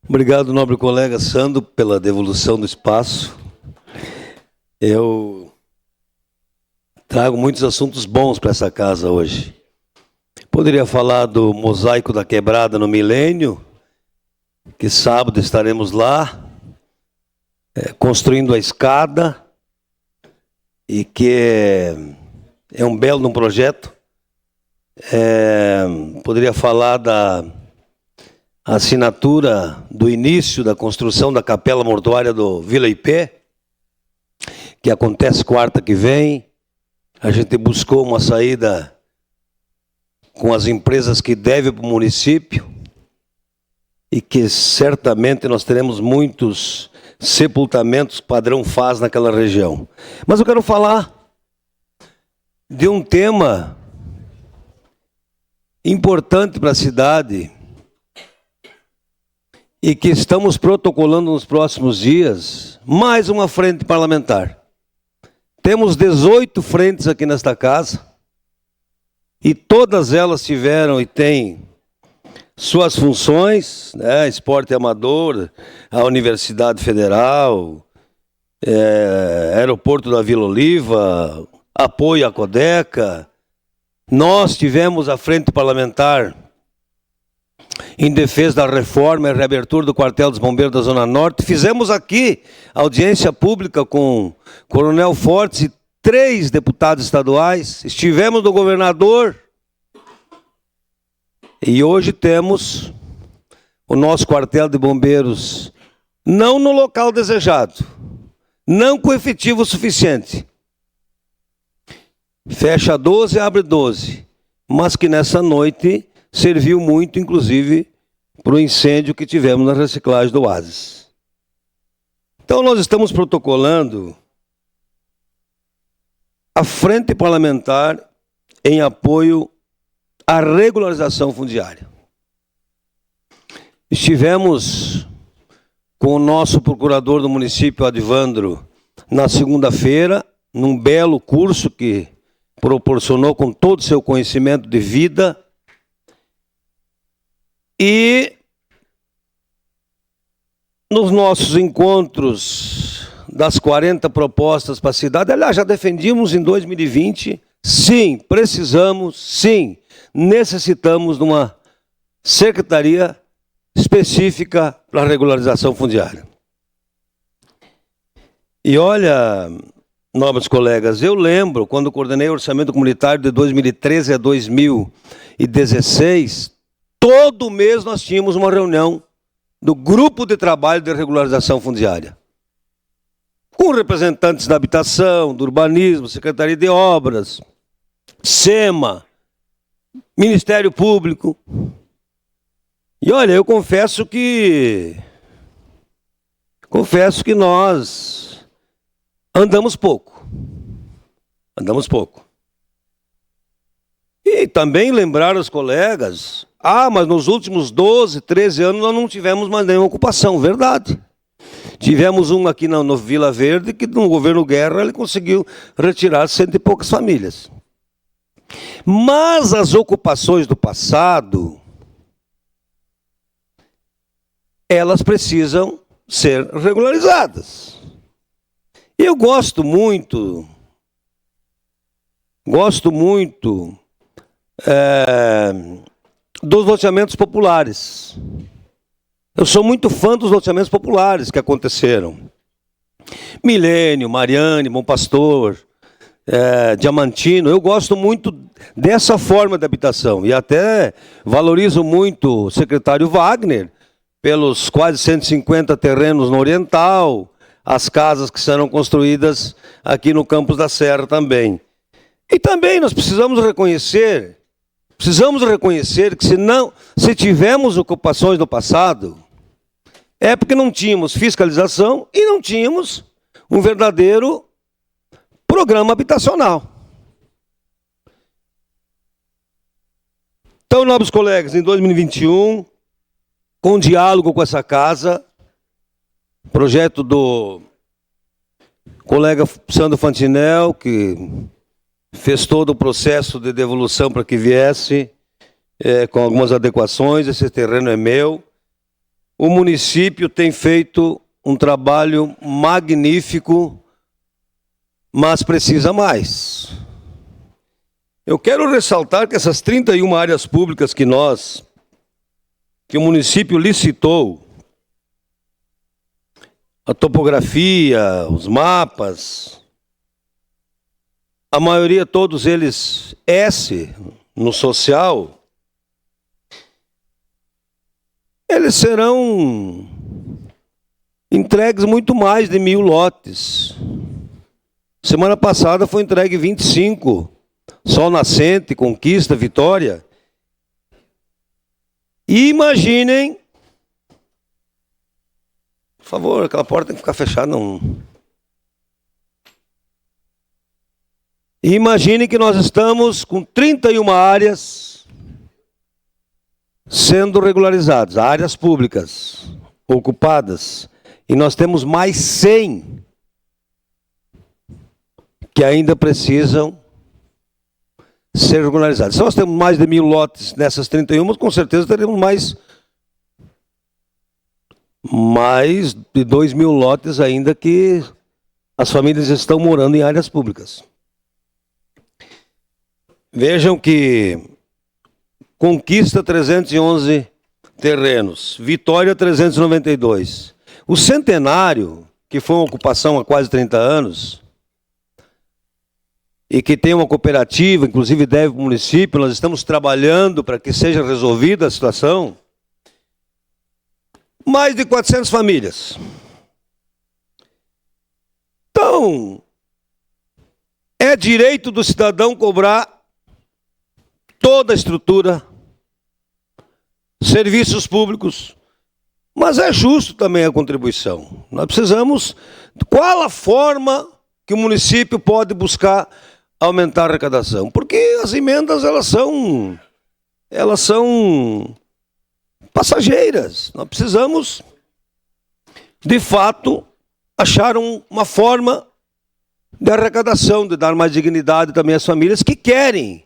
Obrigado, nobre colega Sandro, pela devolução do espaço. Eu trago muitos assuntos bons para essa casa hoje. Poderia falar do mosaico da quebrada no Milênio, que sábado estaremos lá, construindo a escada, e que é um belo projeto. Poderia falar da assinatura do início da construção da capela mortuária do Vila Ipê, que acontece quarta que vem. A gente buscou uma saída com as empresas que devem para o município e que certamente nós teremos muitos sepultamentos padrão FAS naquela região. Mas eu quero falar de um tema importante para a cidade e que estamos protocolando nos próximos dias, mais uma frente parlamentar. Temos 18 frentes aqui nesta casa, e todas elas tiveram e têm suas funções, né? Esporte amador, a Universidade Federal, Aeroporto da Vila Oliva, apoio à Codeca. Nós tivemos a frente parlamentar em defesa da reforma e reabertura do quartel dos bombeiros da Zona Norte. Fizemos aqui audiência pública com o Coronel Fortes e 3 deputados estaduais. Estivemos no governador. E hoje temos o nosso quartel de bombeiros não no local desejado, não com efetivo suficiente. Fecha 12, abre 12. Mas que nessa noite serviu muito, inclusive, para o incêndio que tivemos na reciclagem do Oasis. Então, nós estamos protocolando a frente parlamentar em apoio à regularização fundiária. Estivemos com o nosso procurador do município, Adivandro, na segunda-feira, num belo curso que proporcionou com todo o seu conhecimento de vida. E nos nossos encontros das 40 propostas para a cidade, aliás, já defendimos em 2020, sim, precisamos, sim, necessitamos de uma secretaria específica para a regularização fundiária. E olha, nobres colegas, eu lembro, quando coordenei o orçamento comunitário de 2013 a 2016, todo mês nós tínhamos uma reunião do grupo de trabalho de regularização fundiária, com representantes da habitação, do urbanismo, Secretaria de Obras, SEMA, Ministério Público. E olha, eu confesso que nós andamos pouco. E também lembrar aos colegas, mas nos últimos 12, 13 anos nós não tivemos mais nenhuma ocupação, verdade. Tivemos um aqui no Vila Verde, que no governo Guerra ele conseguiu retirar 100 e poucas famílias. Mas as ocupações do passado, elas precisam ser regularizadas. Eu gosto muito dos loteamentos populares. Eu sou muito fã dos loteamentos populares que aconteceram. Milênio, Mariane, Bom Pastor, Diamantino. Eu gosto muito dessa forma de habitação. E até valorizo muito o secretário Wagner pelos quase 150 terrenos no Oriental, as casas que serão construídas aqui no Campos da Serra também. E também nós precisamos reconhecer que se tivemos ocupações no passado, é porque não tínhamos fiscalização e não tínhamos um verdadeiro programa habitacional. Então, nobres colegas, em 2021, com diálogo com essa casa, projeto do colega Sandro Fantinel, que fez todo o processo de devolução para que viesse, com algumas adequações. Esse terreno é meu. o município tem feito um trabalho magnífico, mas precisa mais. Eu quero ressaltar que essas 31 áreas públicas que o município licitou, a topografia, os mapas, a maioria, todos eles S no social, eles serão entregues muito mais de 1.000 lotes. Semana passada foi entregue 25, Sol Nascente, Conquista, Vitória. E imaginem, por favor, aquela porta tem que ficar fechada, não. E imaginem que nós estamos com 31 áreas sendo regularizadas, áreas públicas, ocupadas. E nós temos mais 100 que ainda precisam ser regularizados. Se nós temos mais de 1.000 lotes nessas 31, com certeza teremos mais de 2.000 lotes ainda que as famílias estão morando em áreas públicas. Vejam que Conquista 311 terrenos, Vitória 392. O Centenário, que foi uma ocupação há quase 30 anos, e que tem uma cooperativa, inclusive deve para o município, nós estamos trabalhando para que seja resolvida a situação. Mais de 400 famílias. Então, é direito do cidadão cobrar toda a estrutura, serviços públicos, mas é justo também a contribuição. Nós precisamos, qual a forma que o município pode buscar aumentar a arrecadação? Porque as emendas, elas são passageiras. Nós precisamos, de fato, achar uma forma de arrecadação, de dar mais dignidade também às famílias que querem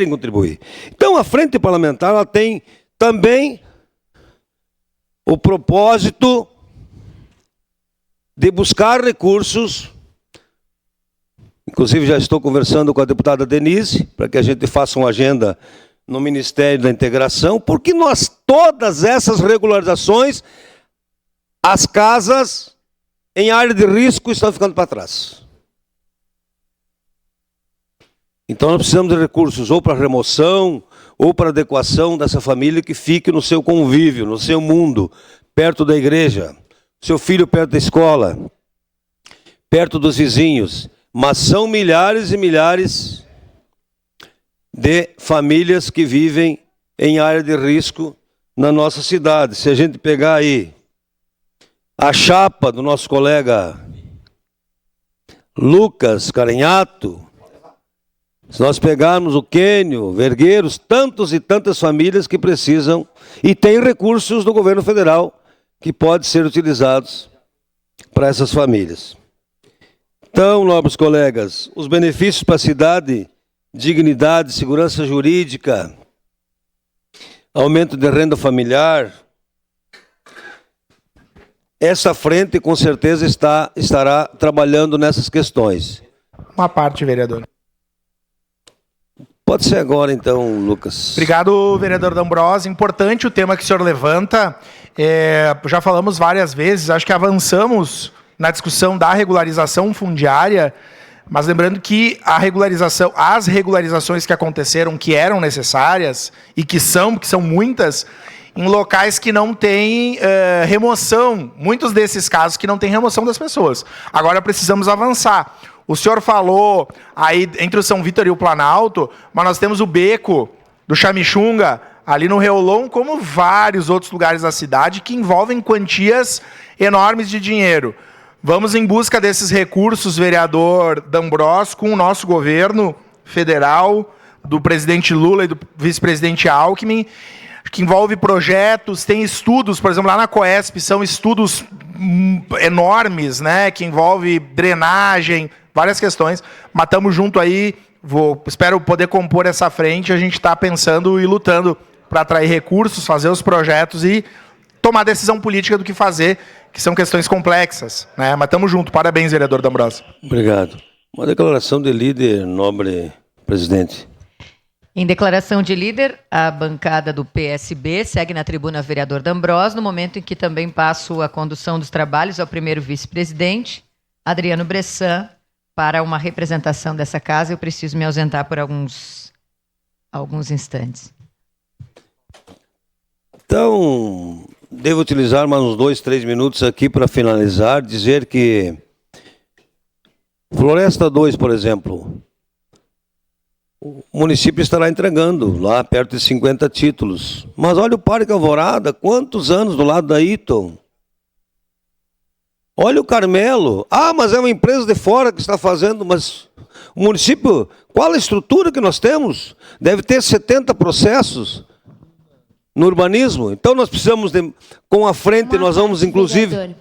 contribuir. Então, a Frente Parlamentar, ela tem também o propósito de buscar recursos. Inclusive, já estou conversando com a deputada Denise, para que a gente faça uma agenda no Ministério da Integração, porque todas essas regularizações, as casas em área de risco estão ficando para trás. Então, nós precisamos de recursos ou para remoção, ou para adequação dessa família que fique no seu convívio, no seu mundo, perto da igreja, seu filho perto da escola, perto dos vizinhos. Mas são milhares e milhares de famílias que vivem em área de risco na nossa cidade. Se a gente pegar aí a chapa do nosso colega Lucas Carenhato, se nós pegarmos o Quênio, Vergueiros, tantos e tantas famílias que precisam, e tem recursos do governo federal que podem ser utilizados para essas famílias. Então, nobres colegas, os benefícios para a cidade, dignidade, segurança jurídica, aumento de renda familiar, essa frente com certeza estará trabalhando nessas questões. Uma parte, vereador. Pode ser agora, então, Lucas. Obrigado, vereador D'Ambrosio. Importante o tema que o senhor levanta. Já falamos várias vezes, acho que avançamos na discussão da regularização fundiária, mas lembrando que as regularizações que aconteceram, que eram necessárias, e que são muitas, em locais que não têm remoção, muitos desses casos que não têm remoção das pessoas. Agora precisamos avançar. O senhor falou aí entre o São Vítor e o Planalto, mas nós temos o beco do Xamixunga, ali no Reolon, como vários outros lugares da cidade, que envolvem quantias enormes de dinheiro. Vamos em busca desses recursos, vereador D'Ambrosio, com o nosso governo federal, do presidente Lula e do vice-presidente Alckmin, que envolve projetos, tem estudos, por exemplo, lá na Coesp, são estudos enormes, né, que envolve drenagem, várias questões, mas estamos junto aí, espero poder compor essa frente, a gente está pensando e lutando para atrair recursos, fazer os projetos e tomar decisão política do que fazer, que são questões complexas, né? Mas estamos juntos. Parabéns, vereador D'Ambrosio. Obrigado. Uma declaração de líder, nobre presidente. Em declaração de líder, a bancada do PSB segue na tribuna vereador D'Ambrosio, no momento em que também passo a condução dos trabalhos ao primeiro vice-presidente, Adriano Bressan, para uma representação dessa casa. Eu preciso me ausentar por alguns instantes. Então, devo utilizar mais uns 2, 3 minutos aqui para finalizar, dizer que Floresta 2, por exemplo, o município estará entregando lá perto de 50 títulos. Mas olha o Parque Alvorada, quantos anos do lado da Eaton. Olha o Carmelo. Ah, mas é uma empresa de fora que está fazendo, mas o município, qual a estrutura que nós temos? Deve ter 70 processos no urbanismo. Então nós precisamos com a frente nós vamos inclusive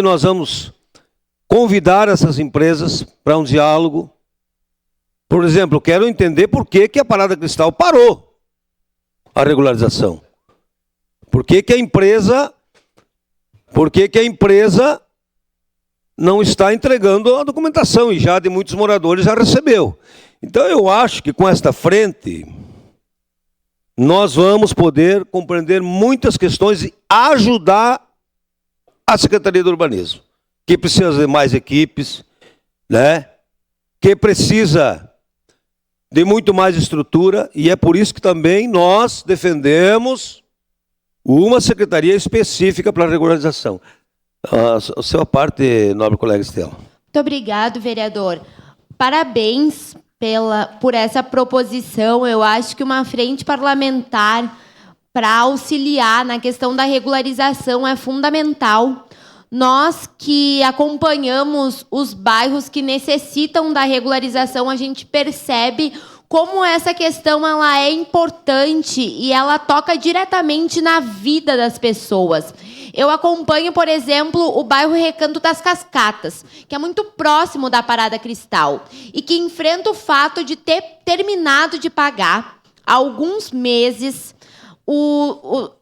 nós vamos convidar essas empresas para um diálogo. Por exemplo, eu quero entender por que a Parada Cristal parou a regularização. Por que a empresa não está entregando a documentação e já de muitos moradores já recebeu. Então eu acho que com esta frente nós vamos poder compreender muitas questões e ajudar a Secretaria do Urbanismo, que precisa de mais equipes, né? Que precisa de muito mais estrutura, e é por isso que também nós defendemos uma secretaria específica para a regularização. A sua parte, nobre colega Estela. Muito obrigado, vereador. Parabéns por essa proposição. Eu acho que uma frente parlamentar para auxiliar na questão da regularização é fundamental. Nós que acompanhamos os bairros que necessitam da regularização, a gente percebe como essa questão ela é importante e ela toca diretamente na vida das pessoas. Eu acompanho, por exemplo, o bairro Recanto das Cascatas, que é muito próximo da Parada Cristal e que enfrenta o fato de ter terminado de pagar há alguns meses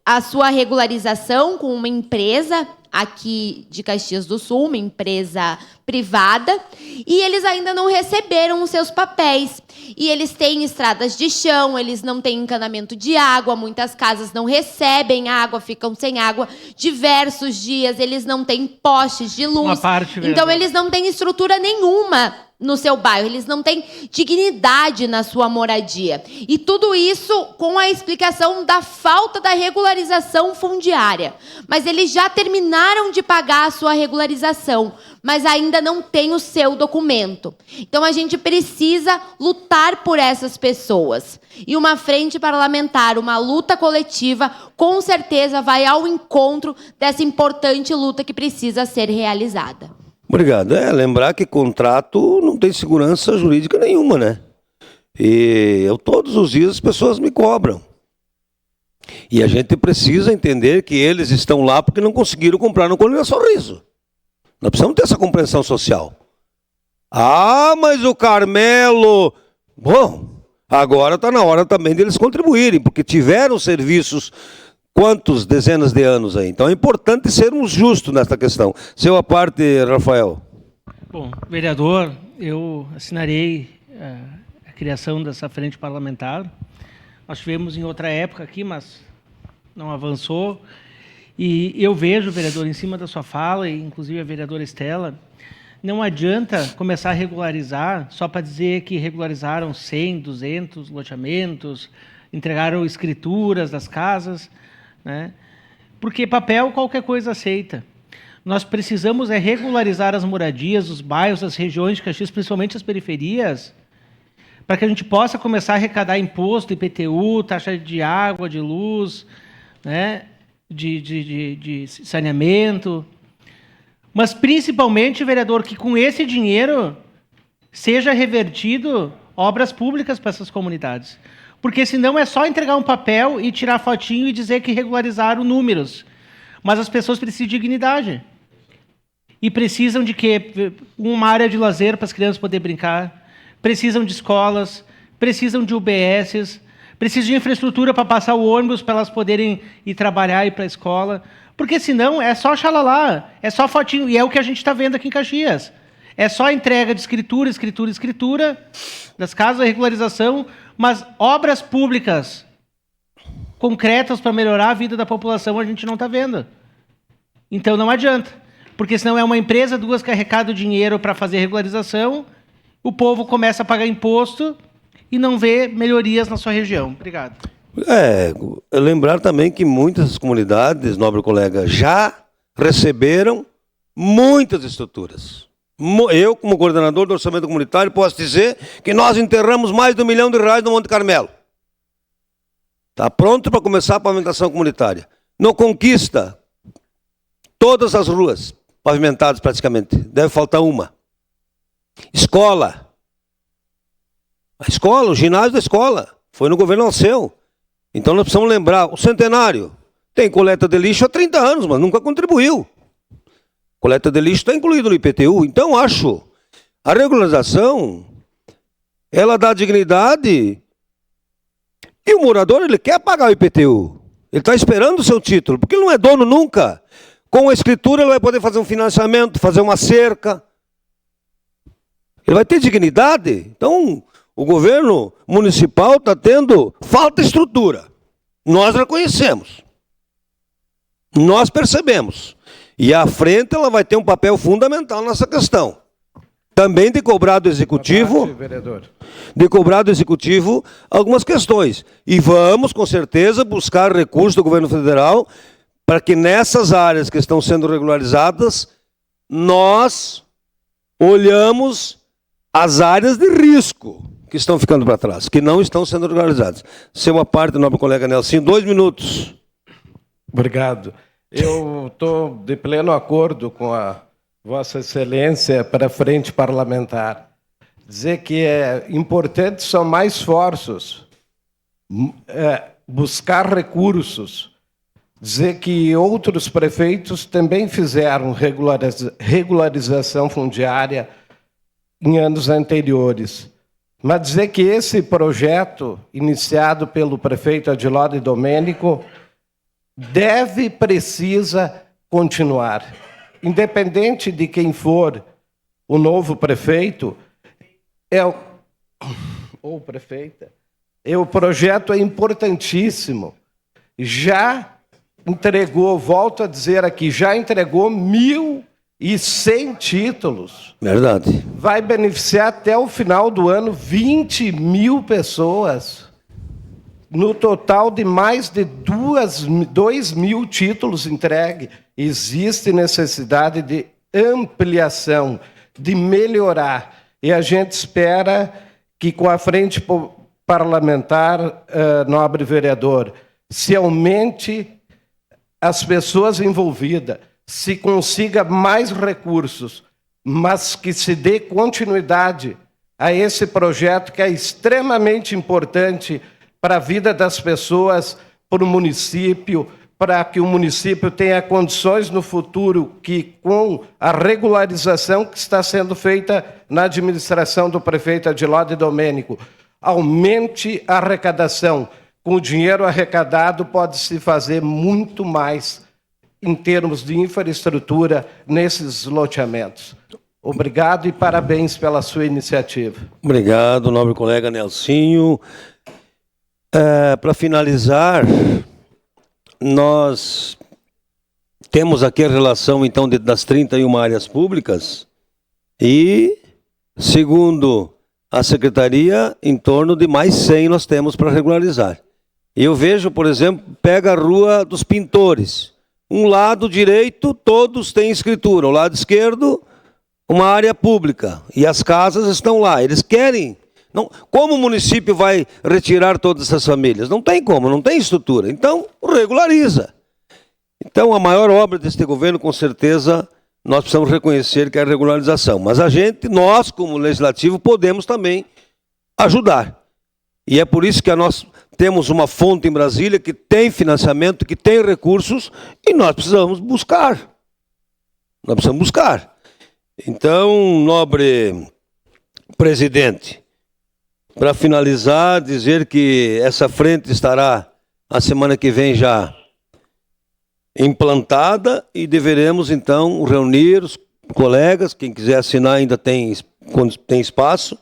a sua regularização com uma empresa aqui de Caxias do Sul, uma empresa privada, e eles ainda não receberam os seus papéis. E eles têm estradas de chão, eles não têm encanamento de água, muitas casas não recebem água, ficam sem água diversos dias, eles não têm postes de luz. Então eles não têm estrutura nenhuma no seu bairro, eles não têm dignidade na sua moradia. E tudo isso com a explicação da falta da regularização fundiária. Mas eles já terminaram de pagar a sua regularização, mas ainda não têm o seu documento. Então a gente precisa lutar por essas pessoas. E uma frente parlamentar, uma luta coletiva, com certeza vai ao encontro dessa importante luta que precisa ser realizada. Obrigado. Lembrar que contrato não tem segurança jurídica nenhuma, né? E todos os dias as pessoas me cobram. E a gente precisa entender que eles estão lá porque não conseguiram comprar no Colina Sorriso. Nós precisamos ter essa compreensão social. Ah, mas o Carmelo... Bom, agora está na hora também deles contribuírem, porque tiveram serviços... Quantos dezenas de anos aí? Então é importante sermos justos nessa questão. Seu a parte, Rafael. Bom, vereador, eu assinarei a criação dessa frente parlamentar. Nós tivemos em outra época aqui, mas não avançou. E eu vejo, vereador, em cima da sua fala, e inclusive a vereadora Estela, não adianta começar a regularizar só para dizer que regularizaram 100, 200 loteamentos, entregaram escrituras das casas, né? Porque papel qualquer coisa aceita. Nós precisamos regularizar as moradias, os bairros, as regiões de Caxias, principalmente as periferias, para que a gente possa começar a arrecadar imposto, IPTU, taxa de água, de luz, né? de saneamento. Mas principalmente, vereador, que com esse dinheiro seja revertido obras públicas para essas comunidades. Porque senão é só entregar um papel e tirar fotinho e dizer que regularizaram números. Mas as pessoas precisam de dignidade. E precisam de quê? Uma área de lazer para as crianças poderem brincar. Precisam de escolas. Precisam de UBSs. precisa de infraestrutura para passar o ônibus, para elas poderem ir trabalhar, ir para a escola. Porque senão é só xalalá, é só fotinho. E é o que a gente está vendo aqui em Caxias. É só entrega de escritura, das casas de regularização, mas obras públicas concretas para melhorar a vida da população a gente não está vendo. Então não adianta. Porque senão é uma empresa, duas que arrecada o dinheiro para fazer regularização, o povo começa a pagar imposto e não vê melhorias na sua região. Obrigado. Lembrar também que muitas comunidades, nobre colega, já receberam muitas estruturas. Eu, como coordenador do orçamento comunitário, posso dizer que nós enterramos mais de R$1 milhão no Monte Carmelo. Está pronto para começar a pavimentação comunitária. No Conquista, todas as ruas pavimentadas praticamente. Deve faltar uma. Escola. A escola, o ginásio da escola. Foi no governo Alceu. Então nós precisamos lembrar, o Centenário tem coleta de lixo há 30 anos, mas nunca contribuiu. Coleta de lixo está incluído no IPTU. Então acho, a regularização, ela dá dignidade e o morador, ele quer pagar o IPTU. Ele está esperando o seu título, porque ele não é dono nunca. Com a escritura ele vai poder fazer um financiamento, fazer uma cerca. Ele vai ter dignidade. Então, o governo municipal está tendo falta de estrutura. Nós reconhecemos. Nós percebemos. E à frente ela vai ter um papel fundamental nessa questão. Também de cobrar do Executivo, algumas questões. E vamos, com certeza, buscar recursos do governo federal para que nessas áreas que estão sendo regularizadas, nós olhamos as áreas de risco que estão ficando para trás, que não estão sendo regularizadas. Isso é uma parte, nobre colega Nelson. 2 minutos. Obrigado. Eu estou de pleno acordo com a Vossa Excelência para a frente parlamentar. Dizer que é importante somar esforços, buscar recursos. Dizer que outros prefeitos também fizeram regularização fundiária em anos anteriores. Mas dizer que esse projeto, iniciado pelo prefeito Adilório Domênico, precisa continuar. Independente de quem for o novo prefeito, ou prefeita, o projeto é importantíssimo. Já entregou, volto a dizer aqui, já entregou 1.100 títulos. Verdade. Vai beneficiar até o final do ano 20 mil pessoas. No total de mais de 2.000 títulos entregues. Existe necessidade de ampliação, de melhorar. E a gente espera que com a frente parlamentar, nobre vereador, se aumente as pessoas envolvidas, se consiga mais recursos, mas que se dê continuidade a esse projeto que é extremamente importante para a vida das pessoas, para o município, para que o município tenha condições no futuro que, com a regularização que está sendo feita na administração do prefeito Adilório Domênico, aumente a arrecadação. Com o dinheiro arrecadado, pode-se fazer muito mais em termos de infraestrutura nesses loteamentos. Obrigado e parabéns pela sua iniciativa. Obrigado, nobre colega Nelsinho. Para finalizar, nós temos aqui a relação, então, das 31 áreas públicas e, segundo a Secretaria, em torno de mais 100 nós temos para regularizar. Eu vejo, por exemplo, pega a Rua dos Pintores. Um lado direito, todos têm escritura. O lado esquerdo, uma área pública. E as casas estão lá. Eles querem. Não, como o município vai retirar todas essas famílias? Não tem como, não tem estrutura. Então, regulariza. Então, a maior obra deste governo, com certeza, nós precisamos reconhecer que é a regularização. Mas nós, como legislativo, podemos também ajudar. E é por isso que nós temos uma fonte em Brasília que tem financiamento, que tem recursos, e nós precisamos buscar. Nós precisamos buscar. Então, nobre presidente, para finalizar, dizer que essa frente estará a semana que vem já implantada e deveremos então reunir os colegas, quem quiser assinar ainda tem, quando tem espaço,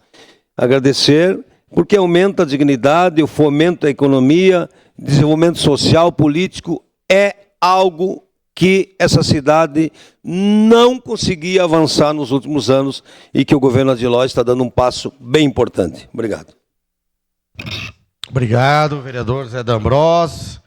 agradecer, porque aumenta a dignidade, o fomento à economia, desenvolvimento social, político, é algo que essa cidade não conseguia avançar nos últimos anos e que o governo Adiló está dando um passo bem importante. Obrigado. Obrigado, vereador Zé D'Ambrós.